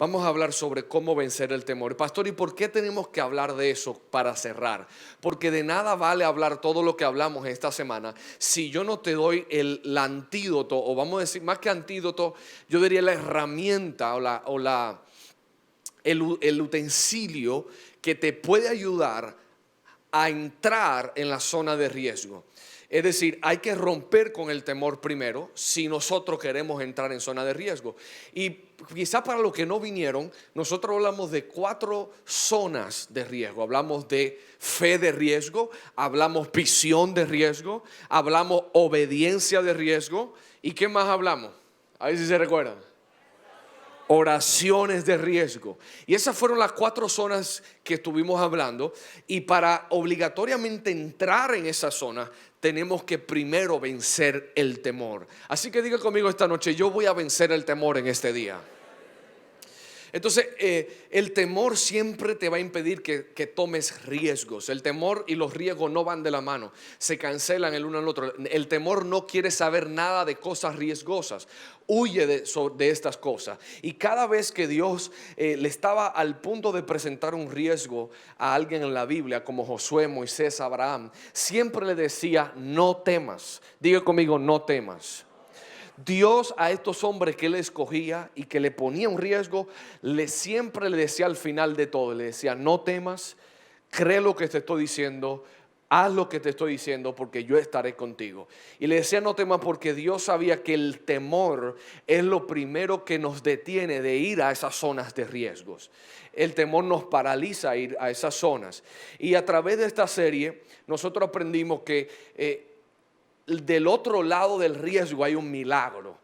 Vamos a hablar sobre cómo vencer el temor. Pastor, ¿y por qué tenemos que hablar de eso para cerrar? Porque de nada vale hablar todo lo que hablamos esta semana si yo no te doy el antídoto, o vamos a decir más que antídoto, yo diría la herramienta el utensilio que te puede ayudar a entrar en la zona de riesgo. Es decir, hay que romper con el temor primero si nosotros queremos entrar en zona de riesgo. Y quizá para los que no vinieron, nosotros hablamos de 4 zonas de riesgo. Hablamos de fe de riesgo, hablamos visión de riesgo, hablamos obediencia de riesgo. ¿Y qué más hablamos? A ver si se recuerdan. Oraciones de riesgo. Y esas fueron las 4 zonas que estuvimos hablando. Y para obligatoriamente entrar en esa zona, tenemos que primero vencer el temor. Así que diga conmigo esta noche: yo voy a vencer el temor en este día. Entonces, el temor siempre te va a impedir que tomes riesgos. El temor y los riesgos no van de la mano, se cancelan el uno al otro. El temor no quiere saber nada de cosas riesgosas, huye de estas cosas. Y cada vez que Dios le estaba al punto de presentar un riesgo a alguien en la Biblia, como Josué, Moisés, Abraham, siempre le decía: no temas. Diga conmigo: no temas. Dios a estos hombres que Él escogía y que le ponía un riesgo, siempre le decía al final de todo, le decía: no temas, cree lo que te estoy diciendo, haz lo que te estoy diciendo, porque yo estaré contigo. Y le decía: no temas, porque Dios sabía que el temor es lo primero que nos detiene de ir a esas zonas de riesgos. El temor nos paraliza a ir a esas zonas. Y a través de esta serie nosotros aprendimos que del otro lado del riesgo hay un milagro.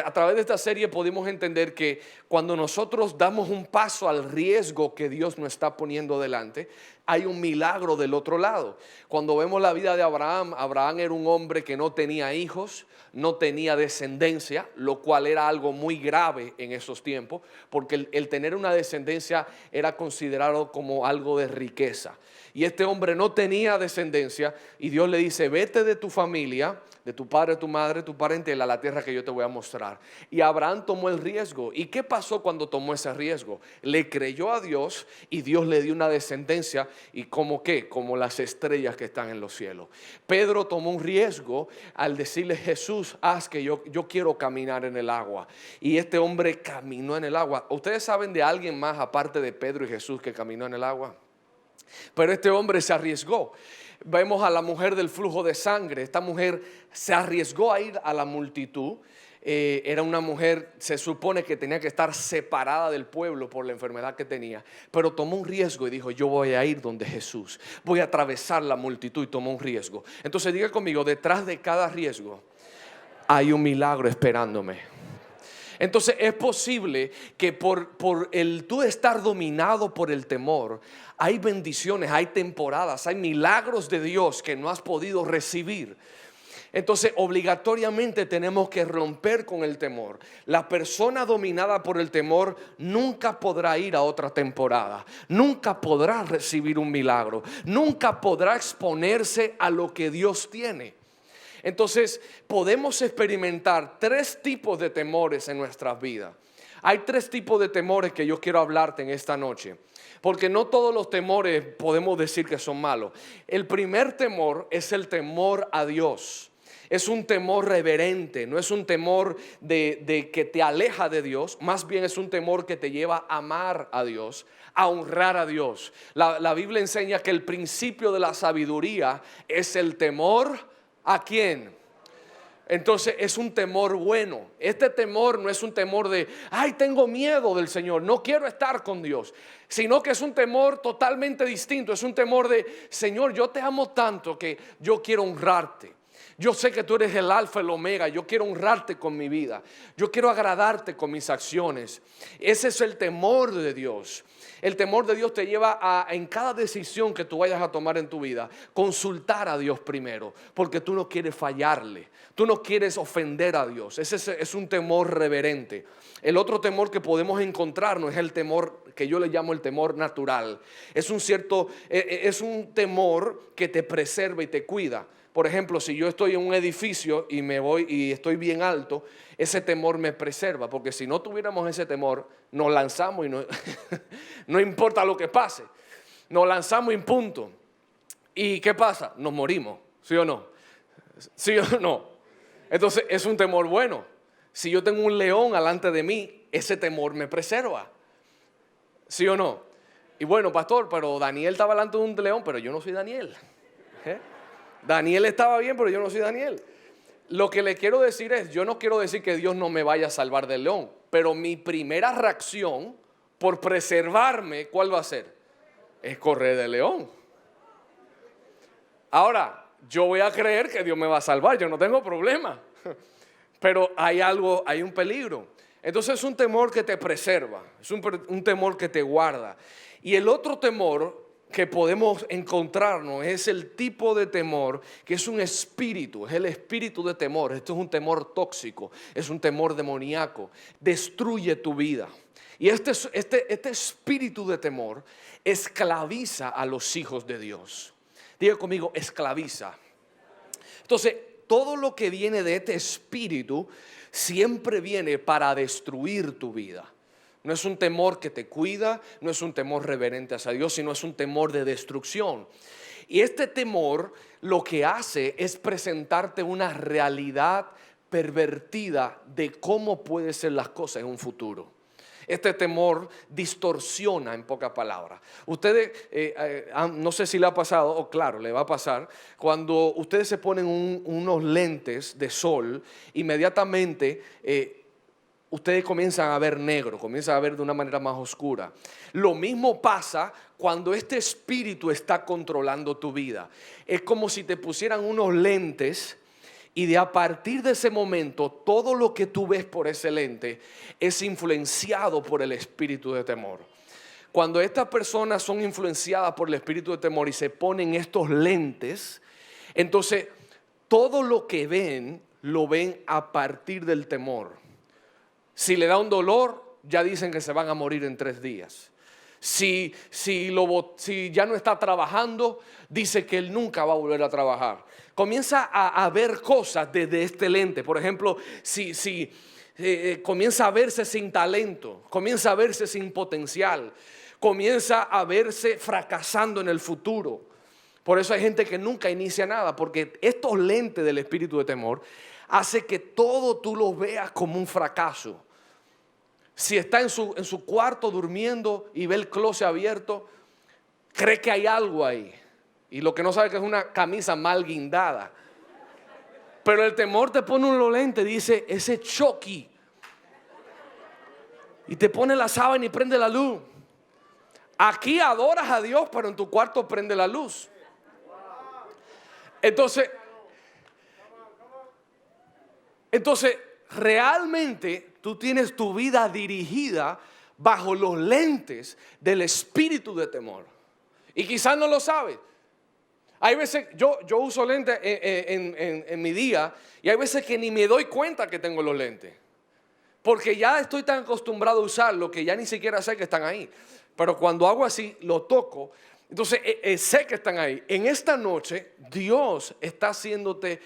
A través de esta serie pudimos entender que cuando nosotros damos un paso al riesgo que Dios nos está poniendo delante, hay un milagro del otro lado. Cuando vemos la vida de Abraham, Abraham era un hombre que no tenía hijos, no tenía descendencia, lo cual era algo muy grave en esos tiempos, porque el tener una descendencia era considerado como algo de riqueza. Y este hombre no tenía descendencia, y Dios le dice: vete de tu familia, de tu padre, tu madre, tu parentela, a la tierra que yo te voy a mostrar. Y Abraham tomó el riesgo. ¿Y qué pasó cuando tomó ese riesgo? Le creyó a Dios y Dios le dio una descendencia. ¿Y como qué? Como las estrellas que están en los cielos. Pedro tomó un riesgo al decirle: Jesús, haz que yo quiero caminar en el agua. Y este hombre caminó en el agua. ¿Ustedes saben de alguien más aparte de Pedro y Jesús que caminó en el agua? Pero este hombre se arriesgó. Vemos a la mujer del flujo de sangre. Esta mujer se arriesgó a ir a la multitud. Era una mujer, se supone que tenía que estar separada del pueblo por la enfermedad que tenía, pero tomó un riesgo y dijo: yo voy a ir donde Jesús, voy a atravesar la multitud, y tomó un riesgo. Entonces diga conmigo: detrás de cada riesgo hay un milagro esperándome. Entonces es posible que por el tú estar dominado por el temor, hay bendiciones, hay temporadas, hay milagros de Dios que no has podido recibir. Entonces obligatoriamente tenemos que romper con el temor. La persona dominada por el temor nunca podrá ir a otra temporada, nunca podrá recibir un milagro, nunca podrá exponerse a lo que Dios tiene. Entonces podemos experimentar 3 tipos de temores en nuestras vidas. Hay 3 tipos de temores que yo quiero hablarte en esta noche, porque no todos los temores podemos decir que son malos. El primer temor es el temor a Dios. Es un temor reverente, no es un temor de que te aleja de Dios, más bien es un temor que te lleva a amar a Dios, a honrar a Dios. La Biblia enseña que el principio de la sabiduría es el temor ¿a quién? Entonces es un temor bueno. Este temor no es un temor de: ay, tengo miedo del Señor, no quiero estar con Dios, sino que es un temor totalmente distinto. Es un temor de: Señor, yo te amo tanto que yo quiero honrarte. Yo sé que tú eres el alfa y el omega. Yo quiero honrarte con mi vida. Yo quiero agradarte con mis acciones. Ese es el temor de Dios. El temor de Dios te lleva a, en cada decisión que tú vayas a tomar en tu vida, consultar a Dios primero, porque tú no quieres fallarle, tú no quieres ofender a Dios. Ese es un temor reverente. El otro temor que podemos encontrarnos es el temor que yo le llamo el temor natural. Es un temor que te preserva y te cuida. por ejemplo, si yo estoy en un edificio y me voy y estoy bien alto, ese temor me preserva, porque si no tuviéramos ese temor, nos lanzamos y no, no importa lo que pase, nos lanzamos y punto. ¿Y qué pasa? Nos morimos, ¿sí o no? ¿Sí o no? Entonces es un temor bueno. Si yo tengo un león delante de mí, ese temor me preserva, ¿sí o no? Y bueno, pastor, pero Daniel estaba delante de un león, pero yo no soy Daniel. Daniel estaba bien, pero yo no soy Daniel. Lo que le quiero decir es, yo no quiero decir que Dios no me vaya a salvar del león, pero mi primera reacción por preservarme, ¿cuál va a ser? Es correr del león. Ahora, yo voy a creer que Dios me va a salvar, yo no tengo problema, pero hay un peligro. Entonces es un temor que te preserva, es un temor que te guarda. Y el otro temor que podemos encontrarnos es el tipo de temor que es un espíritu, es el espíritu de temor. Esto es un temor tóxico, es un temor demoníaco, destruye tu vida. Y este espíritu de temor esclaviza a los hijos de Dios. Diga conmigo, esclaviza. Entonces, todo lo que viene de este espíritu siempre viene para destruir tu vida. No es un temor que te cuida, no es un temor reverente hacia Dios, sino es un temor de destrucción. Y este temor lo que hace es presentarte una realidad pervertida de cómo pueden ser las cosas en un futuro. Este temor distorsiona, en pocas palabras. Ustedes, no sé si le ha pasado, o claro, le va a pasar, cuando ustedes se ponen unos lentes de sol, inmediatamente ustedes comienzan a ver negro, comienzan a ver de una manera más oscura. Lo mismo pasa cuando este espíritu está controlando tu vida. Es como si te pusieran unos lentes y a partir de ese momento todo lo que tú ves por ese lente es influenciado por el espíritu de temor. Cuando estas personas son influenciadas por el espíritu de temor y se ponen estos lentes, entonces todo lo que ven lo ven a partir del temor. Si le da un dolor, ya dicen que se van a morir en 3 días. Si ya no está trabajando, dice que él nunca va a volver a trabajar. Comienza a ver cosas desde este lente. Por ejemplo, si comienza a verse sin talento, comienza a verse sin potencial, comienza a verse fracasando en el futuro. Por eso hay gente que nunca inicia nada, porque estos lentes del espíritu de temor hace que todo tú lo veas como un fracaso. Si está en su cuarto durmiendo y ve el closet abierto, cree que hay algo ahí. Y lo que no sabe que es una camisa mal guindada. Pero el temor te pone un lente, dice, ese Chucky. Y te pone la sábana y prende la luz. Aquí adoras a Dios, pero en tu cuarto prende la luz. Entonces realmente tú tienes tu vida dirigida bajo los lentes del espíritu de temor. Y quizás no lo sabes. Hay veces, yo uso lentes en mi día y hay veces que ni me doy cuenta que tengo los lentes. Porque ya estoy tan acostumbrado a usarlo que ya ni siquiera sé que están ahí. Pero cuando hago así, lo toco, entonces sé que están ahí. En esta noche, Dios está haciéndote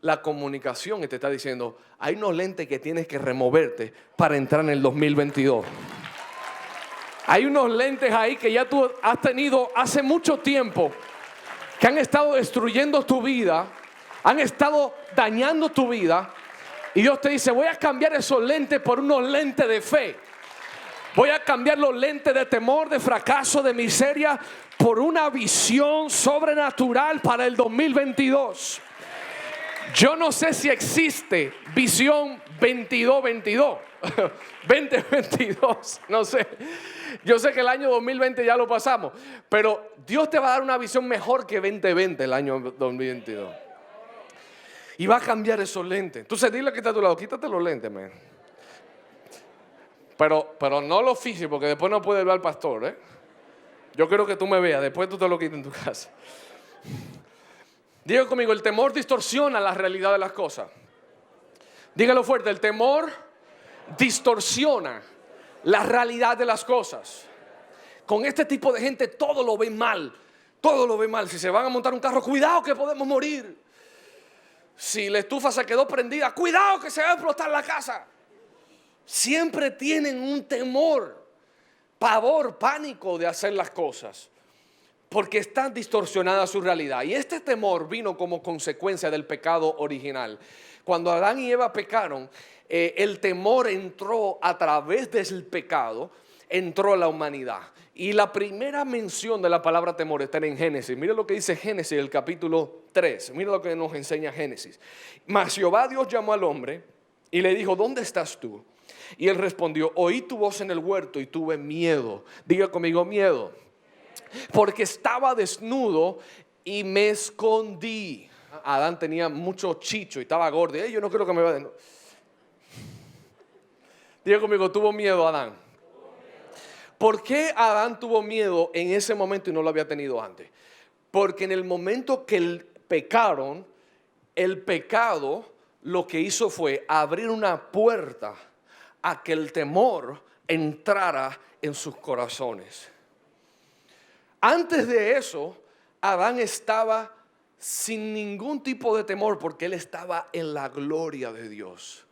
la comunicación y te está diciendo, hay unos lentes que tienes que removerte para entrar en el 2022. Hay unos lentes ahí que ya tú has tenido hace mucho tiempo, que han estado destruyendo tu vida, han estado dañando tu vida. Y Dios te dice, voy a cambiar esos lentes por unos lentes de fe. Voy a cambiar los lentes de temor, de fracaso, de miseria, por una visión sobrenatural para el 2022. Yo no sé si existe visión 22-22, 2022, no sé. Yo sé que el año 2020 ya lo pasamos, pero Dios te va a dar una visión mejor que 2020 el año 2022. Y va a cambiar esos lentes. Entonces dile que está a tu lado, quítate los lentes, man. Pero no los físicos, porque después no puedes ver al pastor, ¿eh? Yo quiero que tú me veas, después tú te lo quites en tu casa. Diga conmigo, el temor distorsiona la realidad de las cosas. Dígalo fuerte, el temor distorsiona la realidad de las cosas. Con este tipo de gente todo lo ven mal. Todo lo ve mal. Si se van a montar un carro, cuidado que podemos morir. Si la estufa se quedó prendida, cuidado que se va a explotar la casa. Siempre tienen un temor, pavor, pánico de hacer las cosas, porque está distorsionada su realidad. Y este temor vino como consecuencia del pecado original. Cuando Adán y Eva pecaron, el temor entró a través del pecado, entró a la humanidad. Y la primera mención de la palabra temor está en Génesis. Mira lo que dice Génesis, el capítulo 3. Mira lo que nos enseña Génesis. Mas Jehová Dios llamó al hombre y le dijo: ¿dónde estás tú? Y él respondió: oí tu voz en el huerto y tuve miedo. Diga conmigo: miedo. Porque estaba desnudo y me escondí. Adán tenía mucho chicho y estaba gordo. Yo no creo que me vaya. Diga conmigo: tuvo miedo Adán. ¿Por qué Adán tuvo miedo en ese momento y no lo había tenido antes? Porque en el momento que pecaron, el pecado lo que hizo fue abrir una puerta a que el temor entrara en sus corazones. Antes de eso, Adán estaba sin ningún tipo de temor porque él estaba en la gloria de Dios.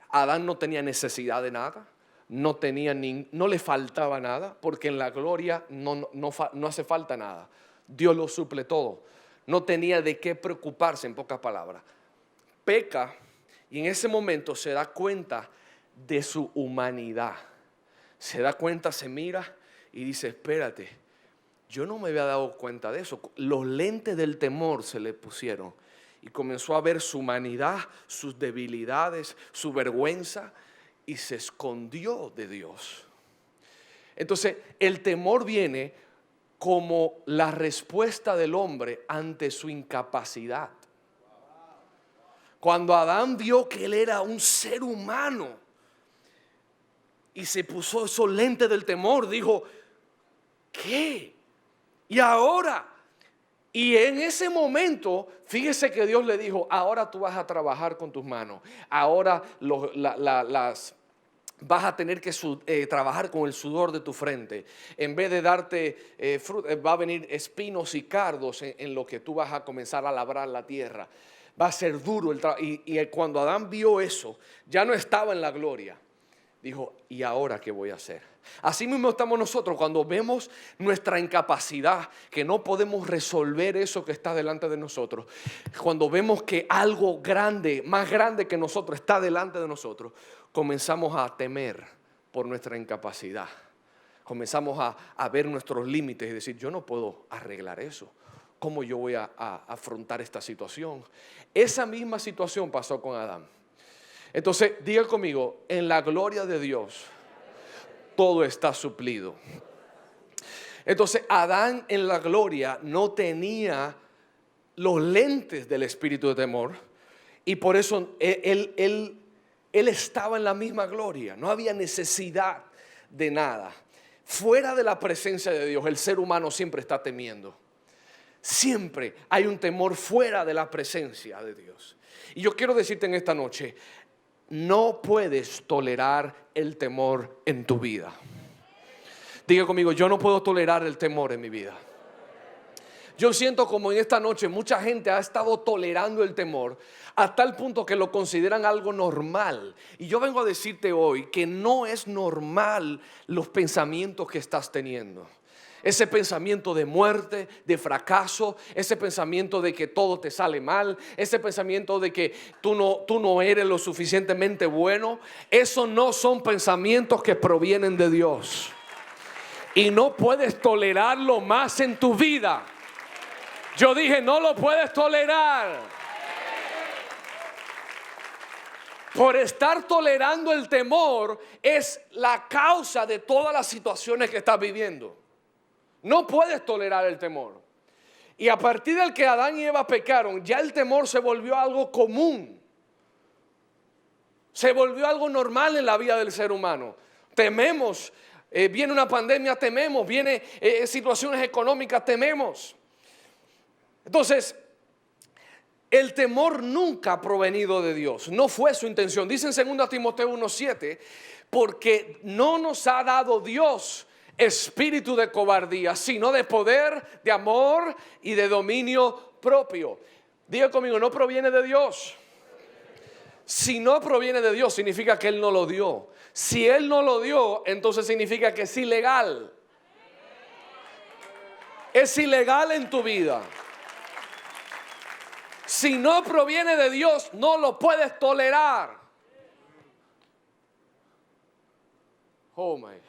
Adán no tenía necesidad de nada, no le faltaba nada, porque en la gloria no hace falta nada. Dios lo suple todo. No tenía de qué preocuparse, en pocas palabras. Peca y en ese momento se da cuenta de su humanidad. Se da cuenta, se mira y dice: espérate, yo no me había dado cuenta de eso. Los lentes del temor se le pusieron y comenzó a ver su humanidad, sus debilidades, su vergüenza, y se escondió de Dios. Entonces el temor viene como la respuesta del hombre ante su incapacidad. Cuando Adán vio que él era un ser humano y se puso esos lentes del temor, dijo: ¿qué? ¿Y ahora? Y en ese momento, fíjese que Dios le dijo: ahora tú vas a trabajar con tus manos. Ahora vas a tener que trabajar con el sudor de tu frente. En vez de darte fruto, va a venir espinos y cardos en lo que tú vas a comenzar a labrar la tierra. Va a ser duro el trabajo. Y cuando Adán vio eso, ya no estaba en la gloria. Dijo: ¿y ahora qué voy a hacer? Así mismo estamos nosotros cuando vemos nuestra incapacidad, que no podemos resolver eso que está delante de nosotros. Cuando vemos que algo grande, más grande que nosotros está delante de nosotros, comenzamos a temer por nuestra incapacidad. Comenzamos a ver nuestros límites y decir: yo no puedo arreglar eso. ¿Cómo yo voy a afrontar esta situación? Esa misma situación pasó con Adán. Entonces, diga conmigo: en la gloria de Dios todo está suplido. Entonces, Adán en la gloria no tenía los lentes del espíritu de temor, y por eso él estaba en la misma gloria. No había necesidad de nada. Fuera de la presencia de Dios, el ser humano siempre está temiendo. Siempre hay un temor fuera de la presencia de Dios. Y yo quiero decirte en esta noche: no puedes tolerar el temor en tu vida. Diga conmigo: yo no puedo tolerar el temor en mi vida. Yo siento como en esta noche mucha gente ha estado tolerando el temor hasta el punto que lo consideran algo normal. Y yo vengo a decirte hoy que no es normal los pensamientos que estás teniendo. Ese pensamiento de muerte, de fracaso, ese pensamiento de que todo te sale mal, ese pensamiento de que tú no eres lo suficientemente bueno. Esos no son pensamientos que provienen de Dios. Y no puedes tolerarlo más en tu vida. Yo dije: no lo puedes tolerar. Por estar tolerando el temor es la causa de todas las situaciones que estás viviendo. No puedes tolerar el temor. Y a partir del que Adán y Eva pecaron, ya el temor se volvió algo común. Se volvió algo normal en la vida del ser humano. Tememos, viene una pandemia, tememos, viene situaciones económicas, tememos. Entonces, el temor nunca ha provenido de Dios. No fue su intención. Dice en 2 Timoteo 1:7, porque no nos ha dado Dios espíritu de cobardía, sino de poder, de amor y de dominio propio. Diga conmigo, no proviene de Dios. Si no proviene de Dios, significa que Él no lo dio. Si Él no lo dio, entonces significa que es ilegal. Es ilegal en tu vida. Si no proviene de Dios, no lo puedes tolerar. Oh my God.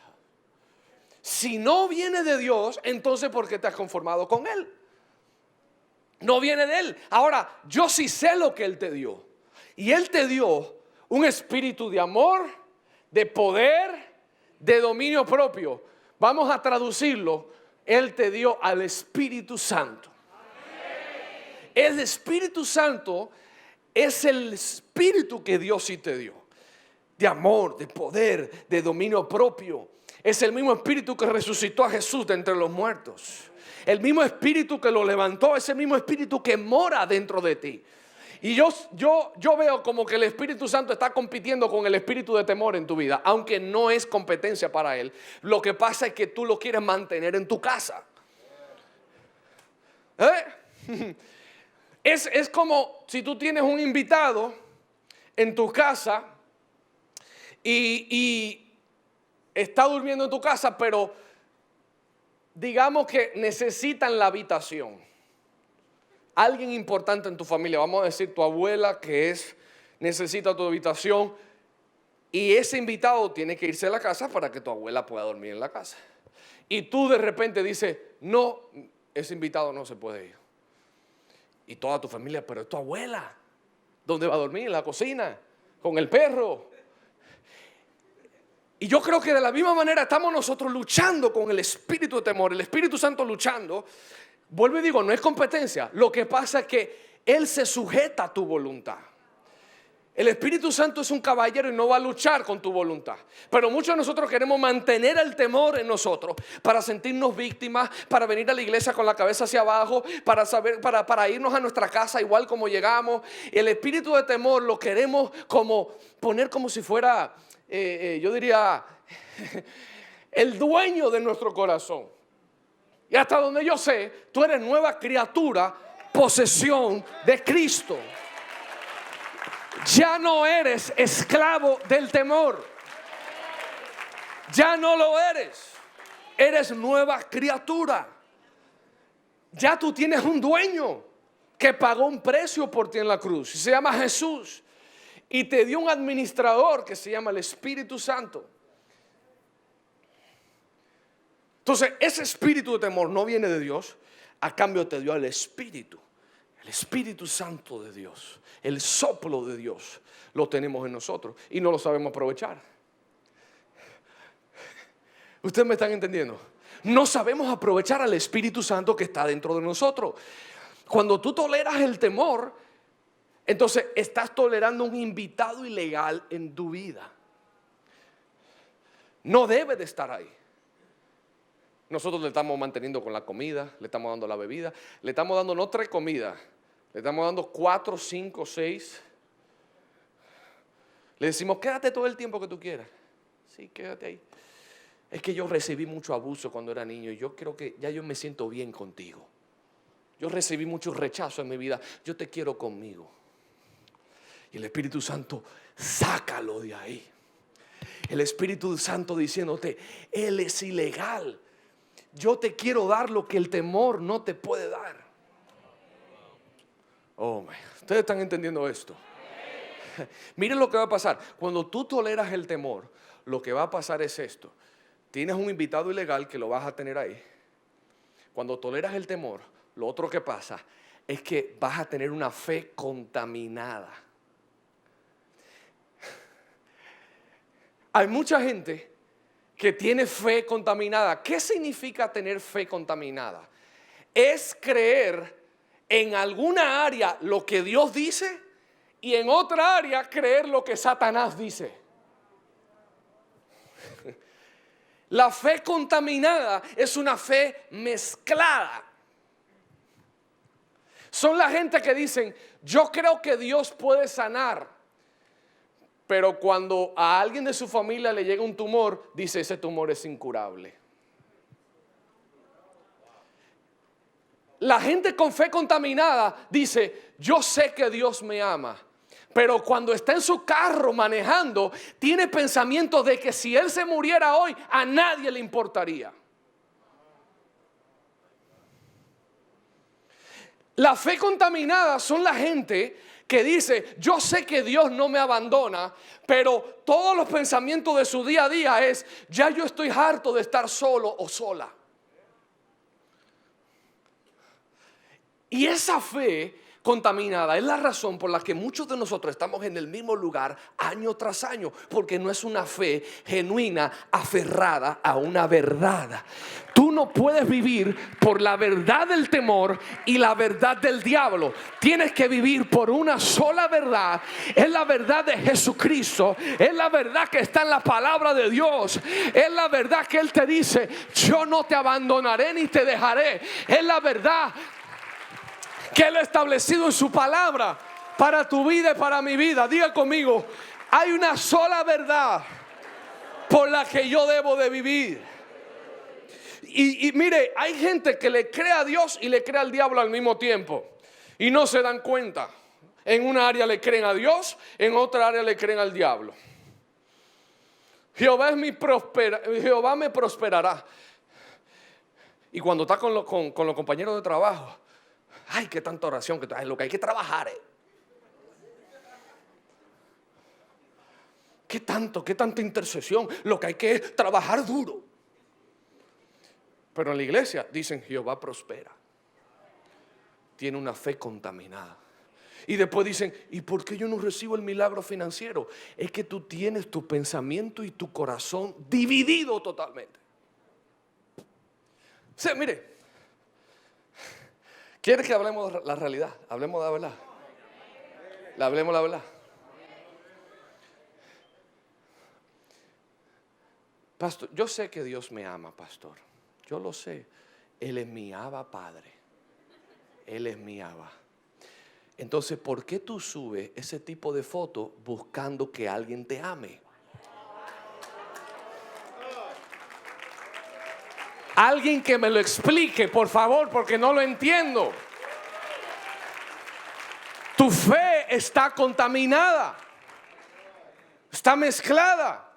Si no viene de Dios, entonces ¿por qué te has conformado con Él? No viene de Él. Ahora, yo sí sé lo que Él te dio. Y Él te dio un espíritu de amor, de poder, de dominio propio. Vamos a traducirlo. Él te dio al Espíritu Santo. El Espíritu Santo es el espíritu que Dios sí te dio. De amor, de poder, de dominio propio. Es el mismo espíritu que resucitó a Jesús de entre los muertos. El mismo espíritu que lo levantó, es el mismo espíritu que mora dentro de ti. Y yo veo como que el Espíritu Santo está compitiendo con el espíritu de temor en tu vida, aunque no es competencia para Él. Lo que pasa es que tú lo quieres mantener en tu casa. Es como si tú tienes un invitado en tu casa y está durmiendo en tu casa, pero digamos que necesitan la habitación. Alguien importante en tu familia, vamos a decir tu abuela necesita tu habitación, y ese invitado tiene que irse a la casa para que tu abuela pueda dormir en la casa. Y tú de repente dices, no, ese invitado no se puede ir. Y toda tu familia, pero es tu abuela, ¿dónde va a dormir? En la cocina, con el perro. Y yo creo que de la misma manera estamos nosotros luchando con el espíritu de temor, el Espíritu Santo luchando. Vuelvo y digo, no es competencia. Lo que pasa es que Él se sujeta a tu voluntad. El Espíritu Santo es un caballero y no va a luchar con tu voluntad. Pero muchos de nosotros queremos mantener el temor en nosotros para sentirnos víctimas, para venir a la iglesia con la cabeza hacia abajo, para irnos a nuestra casa igual como llegamos. El espíritu de temor lo queremos poner como si fuera, yo diría, el dueño de nuestro corazón. Y hasta donde yo sé, tú eres nueva criatura, posesión de Cristo. Ya no eres esclavo del temor. Ya no lo eres. Eres nueva criatura. Ya tú tienes un dueño que pagó un precio por ti en la cruz. Y se llama Jesús. Y te dio un administrador que se llama el Espíritu Santo. Entonces, ese espíritu de temor no viene de Dios. A cambio te dio el Espíritu. El Espíritu Santo de Dios. El soplo de Dios. Lo tenemos en nosotros. Y no lo sabemos aprovechar. ¿Ustedes me están entendiendo? No sabemos aprovechar al Espíritu Santo que está dentro de nosotros. Cuando tú toleras el temor, entonces estás tolerando un invitado ilegal en tu vida. No debe de estar ahí. Nosotros le estamos manteniendo con la comida, le estamos dando la bebida, le estamos dando no 3 comidas, le estamos dando 4, 5, 6. Le decimos, quédate todo el tiempo que tú quieras. Sí, quédate ahí. Es que yo recibí mucho abuso cuando era niño y yo creo que ya yo me siento bien contigo. Yo recibí mucho rechazo en mi vida, yo te quiero conmigo. Y el Espíritu Santo, sácalo de ahí. El Espíritu Santo diciéndote, Él es ilegal. Yo te quiero dar lo que el temor no te puede dar. Oh, man. ¿Ustedes están entendiendo esto? Miren lo que va a pasar. Cuando tú toleras el temor, lo que va a pasar es esto. Tienes un invitado ilegal que lo vas a tener ahí. Cuando toleras el temor, lo otro que pasa es que vas a tener una fe contaminada. Hay mucha gente que tiene fe contaminada. ¿Qué significa tener fe contaminada? Es creer en alguna área lo que Dios dice y en otra área creer lo que Satanás dice. La fe contaminada es una fe mezclada. Son la gente que dicen, yo creo que Dios puede sanar. Pero cuando a alguien de su familia le llega un tumor, dice, ese tumor es incurable. la gente con fe contaminada dice, yo sé que Dios me ama. Pero cuando está en su carro manejando, tiene pensamientos de que si él se muriera hoy, a nadie le importaría. La fe contaminada son la gente que dice, yo sé que Dios no me abandona, pero todos los pensamientos de su día a día es, ya yo estoy harto de estar solo o sola. Y esa fe contaminada es la razón por la que muchos de nosotros estamos en el mismo lugar año tras año, porque no es una fe genuina aferrada a una verdad. Tú no puedes vivir por la verdad del temor y la verdad del diablo. Tienes que vivir por una sola verdad. Es la verdad de Jesucristo. Es la verdad que está en la palabra de Dios. Es la verdad que Él te dice, yo no te abandonaré ni te dejaré. Es la verdad que Él ha establecido en su palabra para tu vida y para mi vida. Diga conmigo, hay una sola verdad por la que yo debo de vivir. Y mire, hay gente que le cree a Dios y le cree al diablo al mismo tiempo y no se dan cuenta. En una área le creen a Dios, en otra área le creen al diablo. Jehová me prosperará. Y cuando está con los compañeros de trabajo, ay, qué tanta oración, lo que hay que trabajar. Qué tanta intercesión, lo que hay que trabajar duro. Pero en la iglesia dicen, Jehová prospera. Tiene una fe contaminada. Y después dicen, ¿y por qué yo no recibo el milagro financiero? Es que tú tienes tu pensamiento y tu corazón dividido totalmente. Sí, mire, ¿quieres que hablemos de la realidad? Hablemos de la verdad. Hablemos la verdad. Pastor, yo sé que Dios me ama, pastor. Yo lo sé. Él es mi Abba Padre. Él es mi Abba. Entonces, ¿por qué tú subes ese tipo de fotos buscando que alguien te ame? Alguien que me lo explique, por favor, porque no lo entiendo. Tu fe está contaminada. Está mezclada.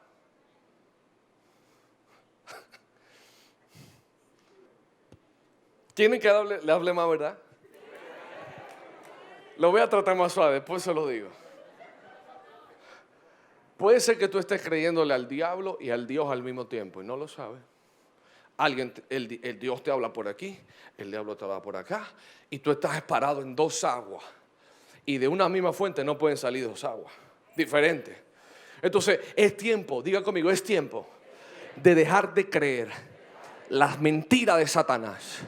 ¿Quieren que le hable más verdad? Lo voy a tratar más suave, después se lo digo. Puede ser que tú estés creyéndole al diablo y al Dios al mismo tiempo y no lo sabes. El Dios te habla por aquí, el diablo te habla por acá y tú estás parado en dos aguas. Y de una misma fuente no pueden salir dos aguas diferentes. Entonces es tiempo, diga conmigo, es tiempo de dejar de creer las mentiras de Satanás.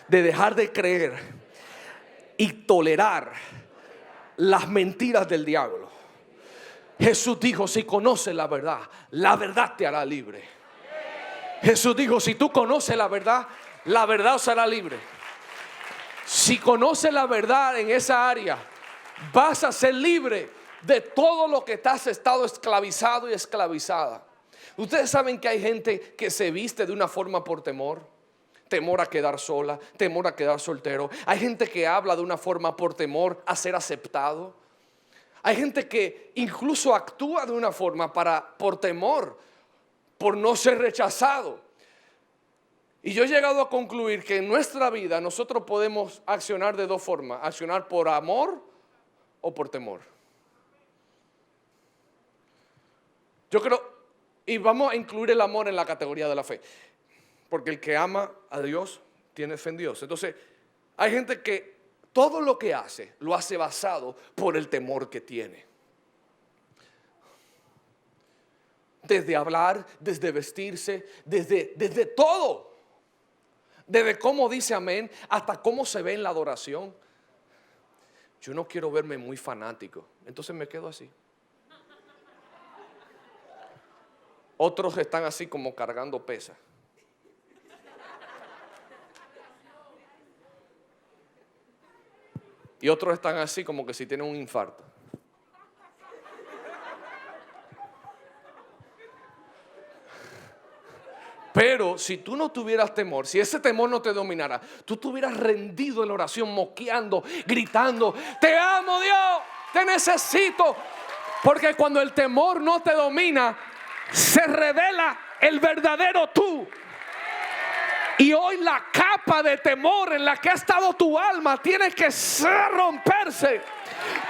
De dejar de creer y tolerar las mentiras del diablo. Jesús dijo, si conoces la verdad te hará libre. Jesús dijo, si tú conoces la verdad os hará libre. Si conoces la verdad en esa área, vas a ser libre de todo lo que te has estado esclavizado y esclavizada. Ustedes saben que hay gente que se viste de una forma por temor. Temor a quedar sola, temor a quedar soltero. Hay gente que habla de una forma por temor a ser aceptado. Hay gente que incluso actúa de una forma por temor, por no ser rechazado. Y yo he llegado a concluir que en nuestra vida nosotros podemos accionar de dos formas. Accionar por amor o por temor. Yo creo, y vamos a incluir el amor en la categoría de la fe. Porque el que ama a Dios tiene fe en Dios. Entonces, hay gente que todo lo que hace, lo hace basado por el temor que tiene. Desde hablar, desde vestirse, desde todo. Desde cómo dice amén, hasta cómo se ve en la adoración. Yo no quiero verme muy fanático, entonces me quedo así. Otros están así como cargando pesas. Y otros están así como que si tienen un infarto. Pero si tú no tuvieras temor, si ese temor no te dominara, tú estuvieras rendido en la oración, moqueando, gritando: te amo, Dios, te necesito. Porque cuando el temor no te domina, se revela el verdadero tú. Y hoy la capa de temor en la que ha estado tu alma tiene que romperse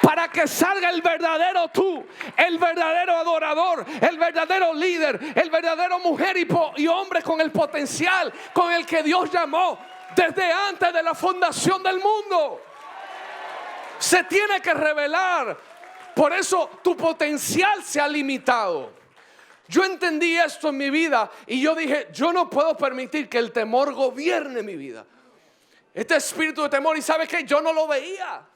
para que salga el verdadero tú, el verdadero adorador, el verdadero líder, el verdadero mujer y hombre con el potencial con el que Dios llamó desde antes de la fundación del mundo. Se tiene que revelar. Por eso tu potencial se ha limitado. Yo entendí esto en mi vida y yo dije: yo no puedo permitir que el temor gobierne mi vida. Este espíritu de temor, y ¿sabe qué? Yo no lo veía,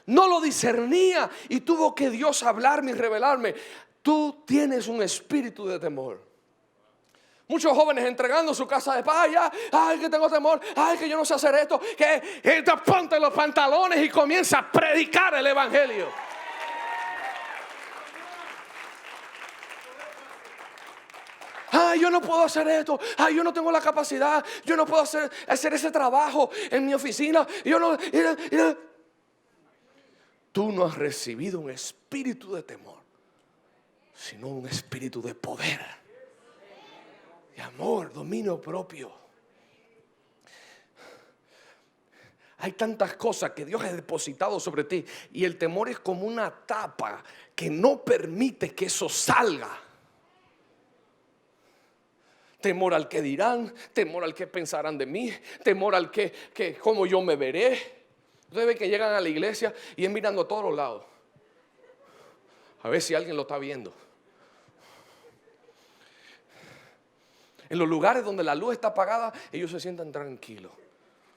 no lo discernía, y tuvo que Dios hablarme y revelarme: tú tienes un espíritu de temor. Muchos jóvenes entregando su casa de paz: ay, que tengo temor, ay, que yo no sé hacer esto, que ponte los pantalones y comienza a predicar el evangelio. Ay, yo no puedo hacer esto. Ay, yo no tengo la capacidad. Yo no puedo hacer ese trabajo en mi oficina. Yo no. Tú no has recibido un espíritu de temor, sino un espíritu de poder, de amor, dominio propio. Hay tantas cosas que Dios ha depositado sobre ti, y el temor es como una tapa que no permite que eso salga. Temor al que dirán, temor al que pensarán de mí, temor al que cómo yo me veré. Ustedes ven que llegan a la iglesia y es mirando a todos los lados, a ver si alguien lo está viendo. En los lugares donde la luz está apagada, ellos se sientan tranquilos,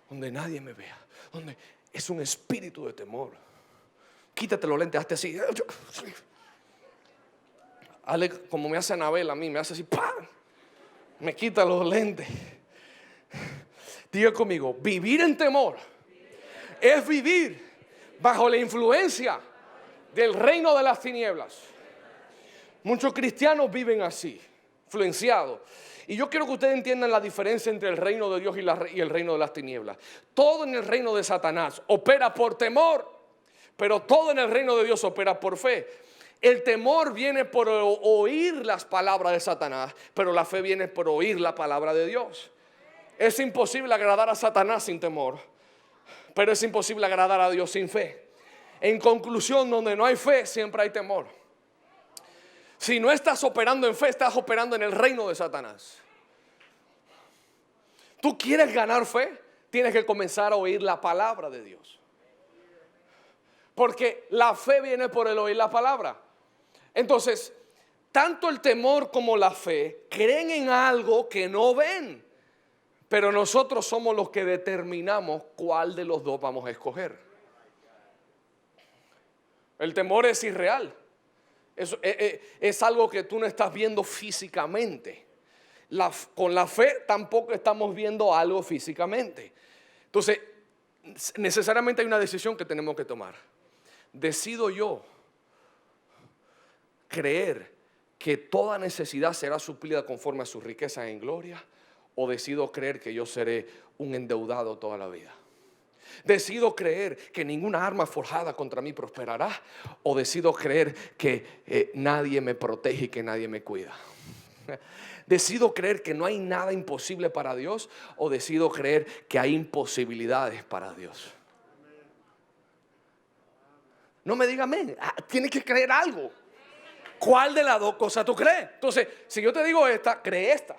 donde nadie me vea, donde es un espíritu de temor. Quítate los lentes, hazte así. Hazle como me hace Anabel a mí, me hace así, ¡pam! Me quita los lentes. Diga conmigo: vivir en temor es vivir bajo la influencia del reino de las tinieblas. Muchos cristianos viven así, influenciados. Y yo quiero que ustedes entiendan la diferencia entre el reino de Dios y el reino de las tinieblas. Todo en el reino de Satanás opera por temor, pero todo en el reino de Dios opera por fe. El temor viene por oír las palabras de Satanás, pero la fe viene por oír la palabra de Dios. Es imposible agradar a Satanás sin temor, pero es imposible agradar a Dios sin fe. En conclusión, donde no hay fe, siempre hay temor. Si no estás operando en fe, estás operando en el reino de Satanás. ¿Tú quieres ganar fe? Tienes que comenzar a oír la palabra de Dios. Porque la fe viene por el oír la palabra. Entonces, tanto el temor como la fe creen en algo que no ven, pero nosotros somos los que determinamos cuál de los dos vamos a escoger. El temor es irreal. Es algo que tú no estás viendo físicamente. Con la fe tampoco estamos viendo algo físicamente. Entonces, necesariamente hay una decisión que tenemos que tomar. Decido yo creer que toda necesidad será suplida conforme a sus riquezas en gloria, o decido creer que yo seré un endeudado toda la vida. Decido creer que ninguna arma forjada contra mí prosperará, o decido creer que nadie me protege y que nadie me cuida. Decido creer que no hay nada imposible para Dios, o decido creer que hay imposibilidades para Dios. No me diga amén. Tienes que creer algo. ¿Cuál de las dos cosas tú crees? Entonces, si yo te digo esta, cree esta.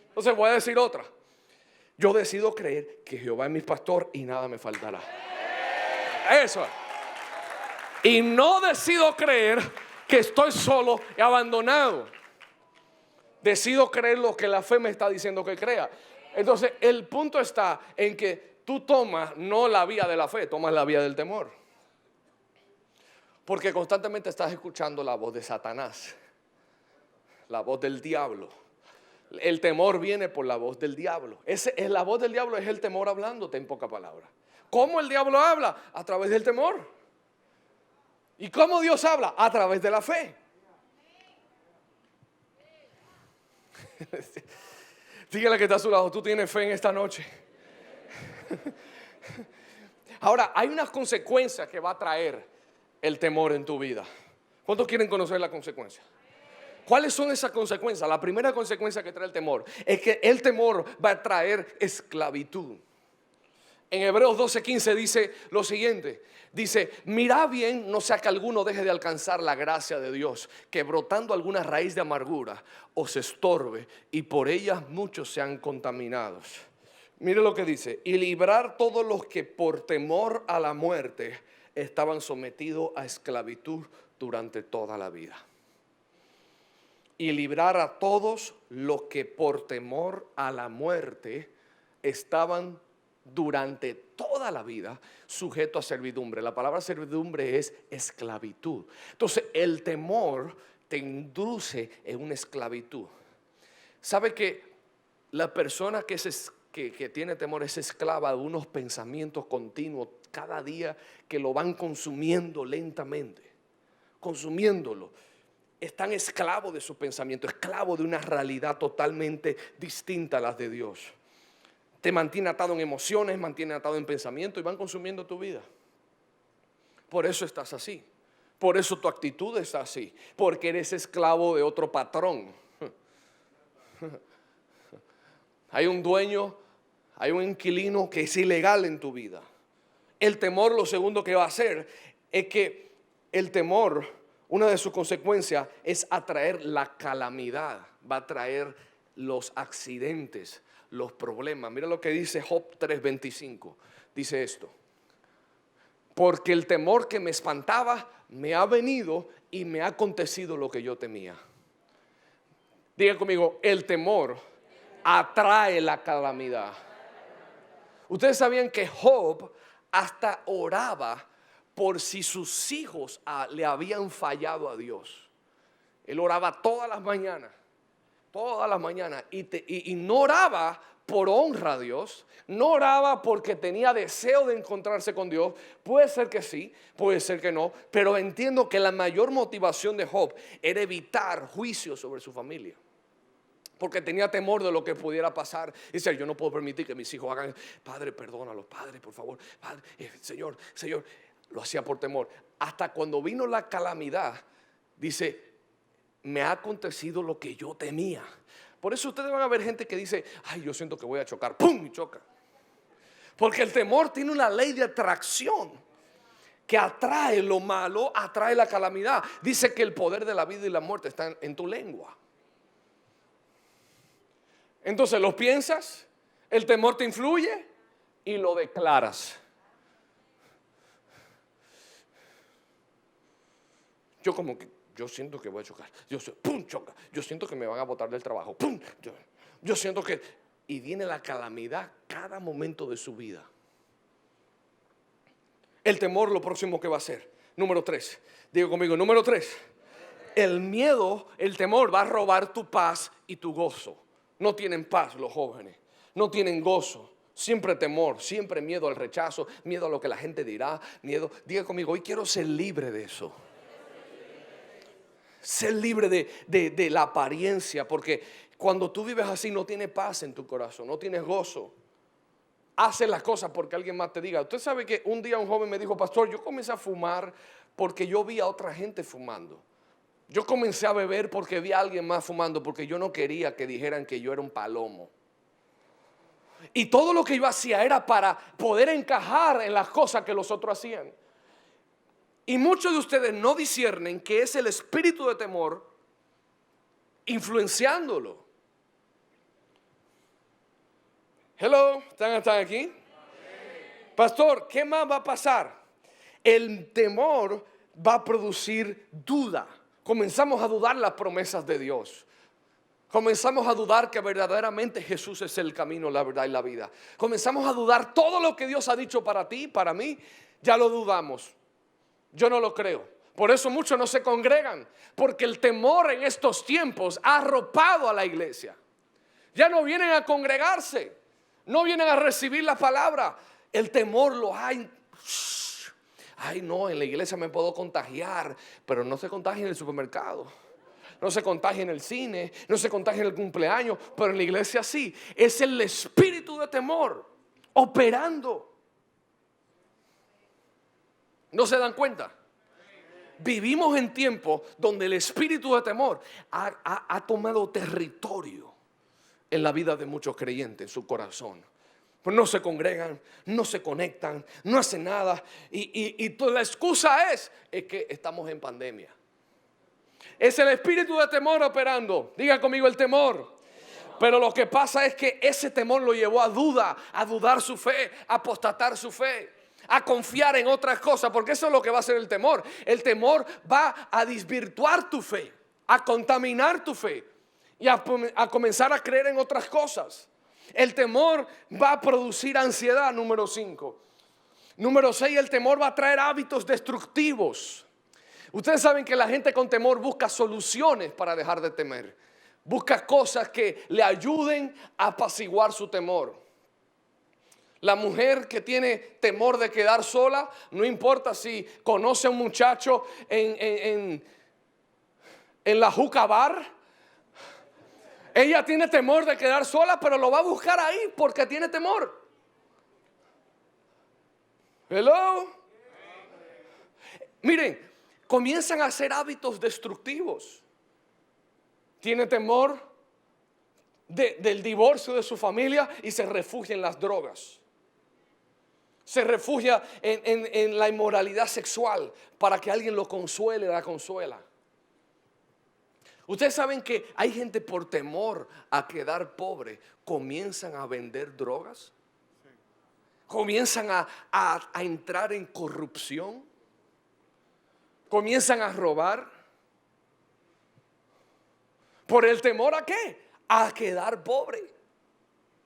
Entonces voy a decir otra. Yo decido creer que Jehová es mi pastor y nada me faltará. Eso. Y no decido creer que estoy solo y abandonado. Decido creer lo que la fe me está diciendo que crea. Entonces, el punto está en que tú tomas no la vía de la fe, tomas la vía del temor. Porque constantemente estás escuchando la voz de Satanás, la voz del diablo. El temor viene por la voz del diablo. La voz del diablo es el temor hablándote en pocas palabras. ¿Cómo el diablo habla? A través del temor. ¿Y cómo Dios habla? A través de la fe. Dígale que está a su lado, tú tienes fe en esta noche. Ahora, hay unas consecuencias que va a traer el temor en tu vida. ¿Cuántos quieren conocer la consecuencia? ¿Cuáles son esas consecuencias? La primera consecuencia que trae el temor es que el temor va a traer esclavitud. En Hebreos 12:15 dice lo siguiente. Dice, mirad bien, no sea que alguno deje de alcanzar la gracia de Dios, que brotando alguna raíz de amargura os estorbe y por ellas muchos sean contaminados. Mire lo que dice, y librar todos los que por temor a la muerte estaban sometidos a esclavitud durante toda la vida. Y librar a todos los que por temor a la muerte estaban durante toda la vida sujeto a servidumbre. La palabra servidumbre es esclavitud. Entonces el temor te induce en una esclavitud. ¿Sabe que la persona que tiene temor es esclava de unos pensamientos continuos cada día que lo van consumiendo lentamente? Consumiéndolo. Están esclavos de su pensamiento, esclavos de una realidad totalmente distinta a las de Dios. Te mantiene atado en emociones, mantiene atado en pensamiento y van consumiendo tu vida. Por eso estás así. Por eso tu actitud está así. Porque eres esclavo de otro patrón. Hay un dueño, hay un inquilino que es ilegal en tu vida. El temor, lo segundo que va a hacer es que el temor, una de sus consecuencias es atraer la calamidad. Va a traer los accidentes, los problemas. Mira lo que dice Job 3:25. Dice esto: porque el temor que me espantaba me ha venido y me ha acontecido lo que yo temía. Diga conmigo, el temor atrae la calamidad. Ustedes sabían que Job hasta oraba por si sus hijos le habían fallado a Dios. Él oraba todas las mañanas y no oraba por honra a Dios, no oraba porque tenía deseo de encontrarse con Dios. Puede ser que sí, puede ser que no, pero entiendo que la mayor motivación de Job era evitar juicio sobre su familia, porque tenía temor de lo que pudiera pasar. Dice, yo no puedo permitir que mis hijos hagan, Padre, perdónalos, Padre, por favor, Padre, Señor, lo hacía por temor. Hasta cuando vino la calamidad, dice, me ha acontecido lo que yo temía. Por eso ustedes van a ver gente que dice, ay, yo siento que voy a chocar, ¡pum! Y choca. Porque el temor tiene una ley de atracción que atrae lo malo, atrae la calamidad. Dice que el poder de la vida y la muerte está en tu lengua. Entonces lo piensas, el temor te influye y lo declaras. Yo siento que voy a chocar. ¡Pum! Choca. Yo siento que me van a botar del trabajo. ¡Pum! Yo siento que... Y viene la calamidad cada momento de su vida. El temor, lo próximo que va a hacer. Número 3. Digo conmigo, número 3. El miedo, el temor va a robar tu paz y tu gozo. No tienen paz los jóvenes. No tienen gozo. Siempre temor, siempre miedo al rechazo, miedo a lo que la gente dirá, miedo. Diga conmigo, hoy quiero ser libre de eso. Ser libre de la apariencia, porque cuando tú vives así no tienes paz en tu corazón, no tienes gozo. Haces las cosas porque alguien más te diga. Usted sabe que un día un joven me dijo, pastor, yo comencé a fumar porque yo vi a otra gente fumando. Yo comencé a beber porque vi a alguien más fumando, porque yo no quería que dijeran que yo era un palomo. Y todo lo que yo hacía era para poder encajar en las cosas que los otros hacían. Y muchos de ustedes no disciernen que es el espíritu de temor influenciándolo. Hello, ¿están aquí? Pastor, ¿qué más va a pasar? El temor va a producir duda. Comenzamos a dudar las promesas de Dios. Comenzamos a dudar que verdaderamente Jesús es el camino, la verdad y la vida. Comenzamos a dudar todo lo que Dios ha dicho para ti, para mí. Ya lo dudamos. Yo no lo creo. Por eso muchos no se congregan, porque el temor en estos tiempos ha arropado a la iglesia. Ya no vienen a congregarse, no vienen a recibir la palabra. El temor lo hay. Ay, no, en la iglesia me puedo contagiar, pero no se contagia en el supermercado. no se contagia en el cine, no se contagia en el cumpleaños, pero en la iglesia sí. Es el espíritu de temor operando. ¿No se dan cuenta? Vivimos en tiempos donde el espíritu de temor ha tomado territorio en la vida de muchos creyentes, en su corazón. Pues no se congregan, no se conectan, no hacen nada. Y toda la excusa es que estamos en pandemia. Es el espíritu de temor operando. Diga conmigo el temor. Pero lo que pasa es que ese temor lo llevó a dudar su fe, a apostatar su fe, a confiar en otras cosas, porque eso es lo que va a hacer el temor. El temor va a desvirtuar tu fe, a contaminar tu fe y a comenzar a creer en otras cosas. El temor va a producir ansiedad, número 5. Número 6, el temor va a traer hábitos destructivos. Ustedes saben que la gente con temor busca soluciones para dejar de temer. Busca cosas que le ayuden a apaciguar su temor. La mujer que tiene temor de quedar sola, no importa si conoce a un muchacho en la juca bar. Ella tiene temor de quedar sola, pero lo va a buscar ahí porque tiene temor. Hello. Miren, comienzan a hacer hábitos destructivos. Tiene temor del divorcio de su familia y se refugia en las drogas. Se refugia en la inmoralidad sexual para que alguien lo consuele, la consuela. Ustedes saben que hay gente por temor a quedar pobre, comienzan a vender drogas, comienzan a entrar en corrupción, comienzan a robar. ¿Por el temor a qué? A quedar pobre,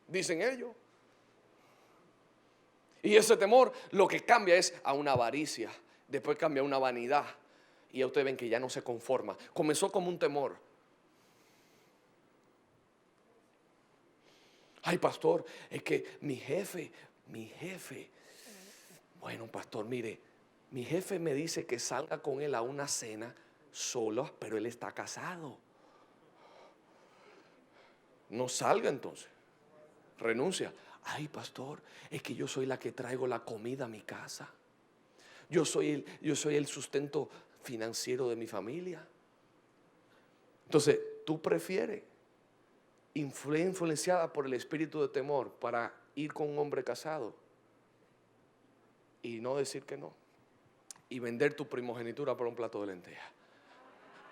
dicen ellos. Y ese temor lo que cambia es a una avaricia, después cambia a una vanidad. Y ya ustedes ven que ya no se conforma. Comenzó como un temor. Ay, pastor, es que mi jefe, bueno, pastor, mire, mi jefe me dice que salga con él a una cena solo, pero él está casado. No salga entonces, renuncia. Ay, pastor, es que yo soy la que traigo la comida a mi casa. Yo soy el sustento financiero de mi familia. Entonces, tú prefieres influenciada por el espíritu de temor para ir con un hombre casado y no decir que no y vender tu primogenitura por un plato de lentejas.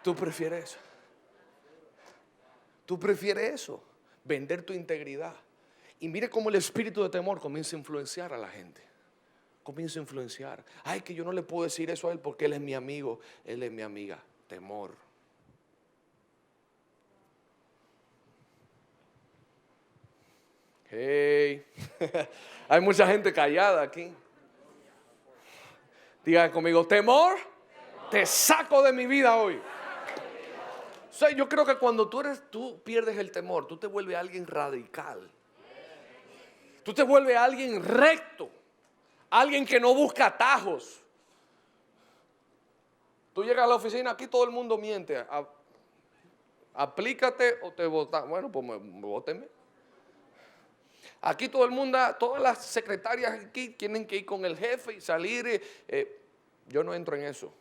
¿Tú prefieres eso? ¿Tú prefieres eso? Vender tu integridad. Y mire cómo el espíritu de temor comienza a influenciar a la gente. Comienza a influenciar. Ay, que yo no le puedo decir eso a él porque él es mi amigo, él es mi amiga. Temor. Hey. Hay mucha gente callada aquí. Digan conmigo, temor, te saco de mi vida hoy. O sea, yo creo que cuando tú pierdes el temor, tú te vuelves alguien radical. Tú te vuelves alguien recto. Alguien que no busca atajos. Tú llegas a la oficina, aquí todo el mundo miente. Aplícate o te votan. Bueno, pues vótenme. Aquí todo el mundo, todas las secretarias aquí tienen que ir con el jefe y salir. Yo no entro en eso.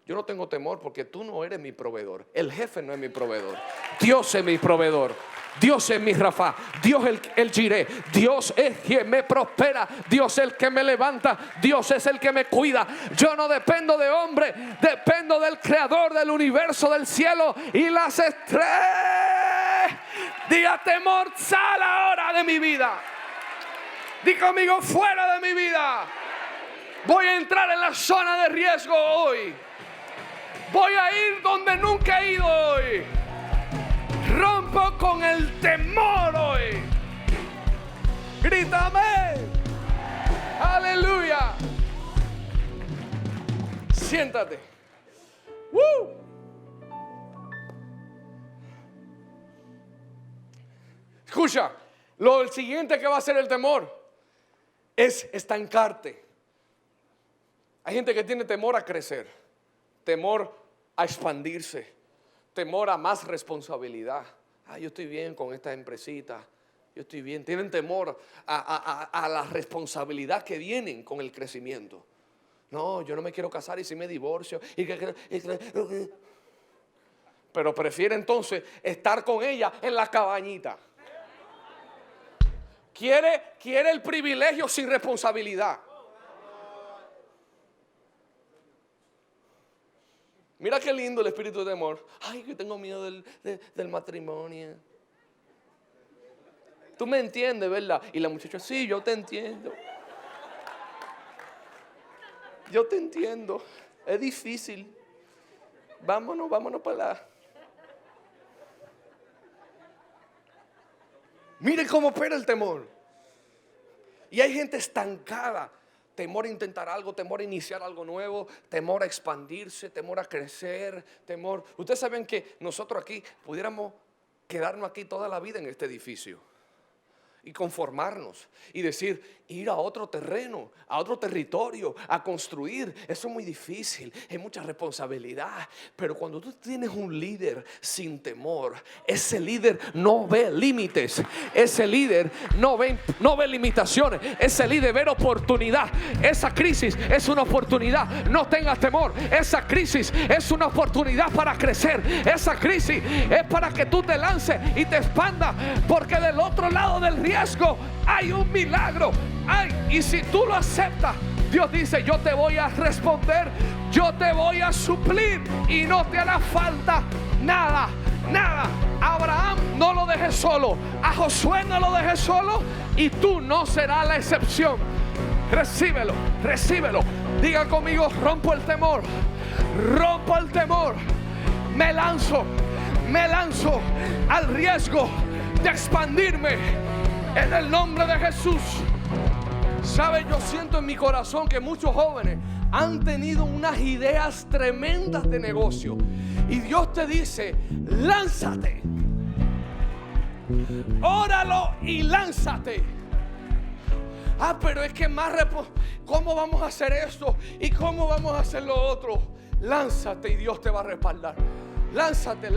Yo no tengo temor porque tú no eres mi proveedor. El jefe no es mi proveedor. Dios es mi proveedor. Dios es mi Rafa. Dios es el Jireh. Dios es quien me prospera. Dios es el que me levanta. Dios es el que me cuida. Yo no dependo de hombre. Dependo del creador del universo, del cielo y las estrellas. Diga temor, sal ahora de mi vida. Diga conmigo, fuera de mi vida. Voy a entrar en la zona de riesgo hoy. Voy a ir donde nunca he ido hoy. Rompo con el temor hoy. Grítame. Aleluya. Siéntate. Escucha, el siguiente que va a ser el temor es estancarte. Hay gente que tiene temor a crecer, temor a expandirse, temor a más responsabilidad. Yo estoy bien con esta empresita, yo estoy bien. Tienen temor a la responsabilidad que vienen con el crecimiento. No, yo no me quiero casar y si me divorcio. Pero prefiere entonces estar con ella en la cabañita. Quiere el privilegio sin responsabilidad. Mira qué lindo el espíritu de temor. Ay, que tengo miedo del matrimonio. Tú me entiendes, ¿verdad? Y la muchacha, sí, yo te entiendo. Yo te entiendo. Es difícil. Vámonos para allá. Miren cómo opera el temor. Y hay gente estancada. Temor a intentar algo, temor a iniciar algo nuevo, temor a expandirse, temor a crecer, temor. Ustedes saben que nosotros aquí pudiéramos quedarnos aquí toda la vida en este edificio y conformarnos y decir, ir a otro terreno, a otro territorio, a construir. Eso es muy difícil, es mucha responsabilidad. Pero cuando tú tienes un líder sin temor, ese líder no ve límites, ese líder no ve limitaciones, ese líder ve oportunidad. Esa crisis es una oportunidad. No tengas temor, esa crisis es una oportunidad para crecer. Esa crisis es para que tú te lances y te expandas, porque del otro lado del riesgo hay un milagro. Y si tú lo aceptas, Dios dice, yo te voy a responder, yo te voy a suplir y no te hará falta nada. A Abraham no lo dejes solo, a Josué no lo dejes solo, y tú no serás la excepción. Recíbelo. Diga conmigo, rompo el temor. Me lanzo al riesgo de expandirme en el nombre de Jesús. ¿Sabe? Yo siento en mi corazón que muchos jóvenes han tenido unas ideas tremendas de negocio. Y Dios te dice, lánzate. Óralo y lánzate. Pero es que ¿cómo vamos a hacer esto? ¿Y cómo vamos a hacer lo otro? Lánzate y Dios te va a respaldar. Lánzate.